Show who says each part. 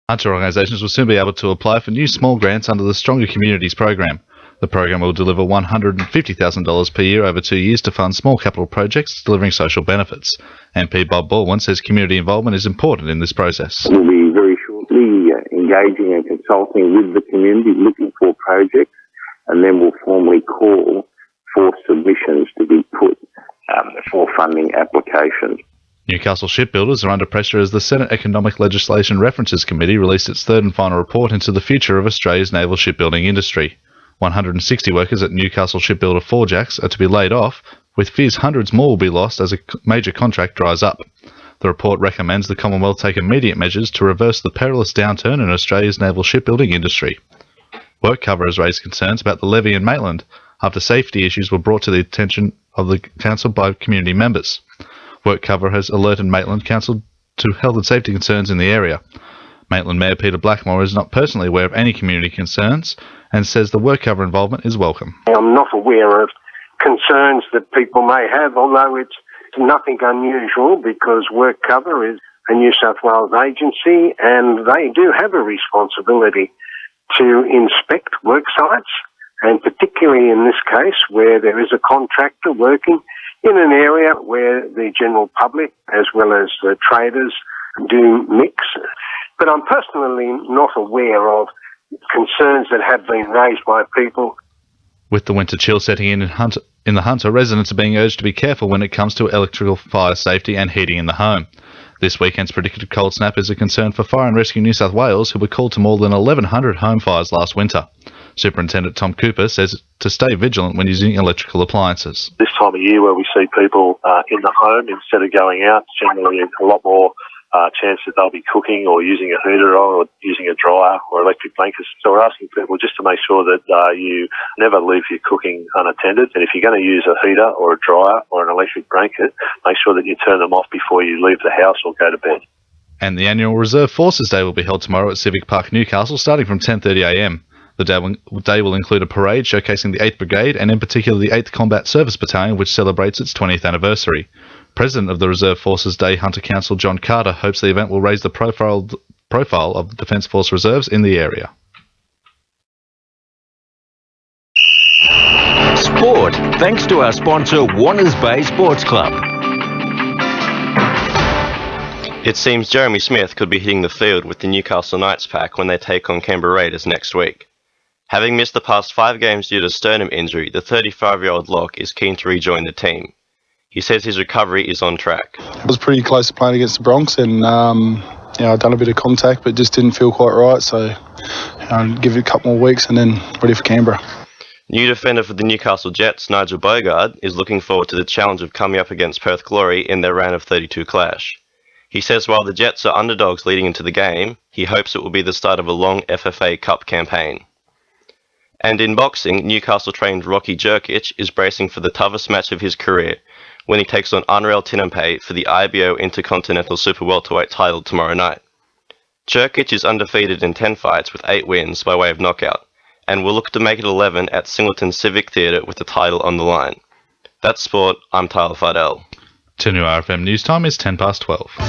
Speaker 1: Hunter organisations will soon be able to apply for new small grants under the Stronger Communities program. The program will deliver $150,000 per year over 2 years to fund small capital projects delivering social benefits. MP Bob Baldwin says community involvement is important in this process.
Speaker 2: We'll be very shortly engaging and consulting with the community, looking for projects, and then we'll formally call for submissions to be put for funding applications.
Speaker 1: Newcastle shipbuilders are under pressure as the Senate Economic Legislation References Committee released its third and final report into the future of Australia's naval shipbuilding industry. 160 workers at Newcastle shipbuilder Forjax are to be laid off, with fears hundreds more will be lost as a major contract dries up. The report recommends the Commonwealth take immediate measures to reverse the perilous downturn in Australia's naval shipbuilding industry. WorkCover has raised concerns about the levy in Maitland after safety issues were brought to the attention of the council by community members. WorkCover has alerted Maitland Council to health and safety concerns in the area. Maitland Mayor Peter Blackmore is not personally aware of any community concerns and says the WorkCover involvement is welcome.
Speaker 3: I'm not aware of concerns that people may have, although it's nothing unusual because WorkCover is a New South Wales agency and they do have a responsibility to inspect work sites, and particularly in this case where there is a contractor working in an area where the general public as well as the traders do mix. But I'm personally not aware of concerns that have been raised by people.
Speaker 1: With the winter chill setting in the Hunter, residents are being urged to be careful when it comes to electrical fire safety and heating in the home. This weekend's predicted cold snap is a concern for Fire and Rescue New South Wales, who were called to more than 1,100 home fires last winter. Superintendent Tom Cooper says to stay vigilant when using electrical appliances.
Speaker 4: This time of year where we see people in the home instead of going out, generally a lot more chance that they'll be cooking or using a heater or using a dryer or electric blankets. So we're asking people just to make sure that you never leave your cooking unattended. And if you're going to use a heater or a dryer or an electric blanket, make sure that you turn them off before you leave the house or go to bed.
Speaker 1: And the annual Reserve Forces Day will be held tomorrow at Civic Park, Newcastle, starting from 10:30am. The day will include a parade showcasing the 8th Brigade and in particular the 8th Combat Service Battalion, which celebrates its 20th anniversary. President of the Reserve Forces Day Hunter Council John Carter hopes the event will raise the profile of the Defence Force Reserves in the area.
Speaker 5: Sport, thanks to our sponsor Warners Bay Sports Club.
Speaker 6: It seems Jeremy Smith could be hitting the field with the Newcastle Knights pack when they take on Canberra Raiders next week. Having missed the past 5 games due to sternum injury, the 35-year-old lock is keen to rejoin the team. He says his recovery is on track.
Speaker 7: I was pretty close to playing against the Bronx and I'd done a bit of contact but just didn't feel quite right, so give it a couple more weeks and then ready for Canberra.
Speaker 6: New defender for the Newcastle Jets, Nigel Bogard, is looking forward to the challenge of coming up against Perth Glory in their round of 32 clash. He says while the Jets are underdogs leading into the game, he hopes it will be the start of a long FFA Cup campaign. And in boxing, Newcastle-trained Rocky Jerkic is bracing for the toughest match of his career when he takes on Unreal Tinampe for the IBO Intercontinental Super Welterweight title tomorrow night. Jerkic is undefeated in 10 fights with 8 wins by way of knockout, and will look to make it 11 at Singleton Civic Theatre with the title on the line. That's sport. I'm Tyler Fidel.
Speaker 1: To new RFM News Time is 12:10.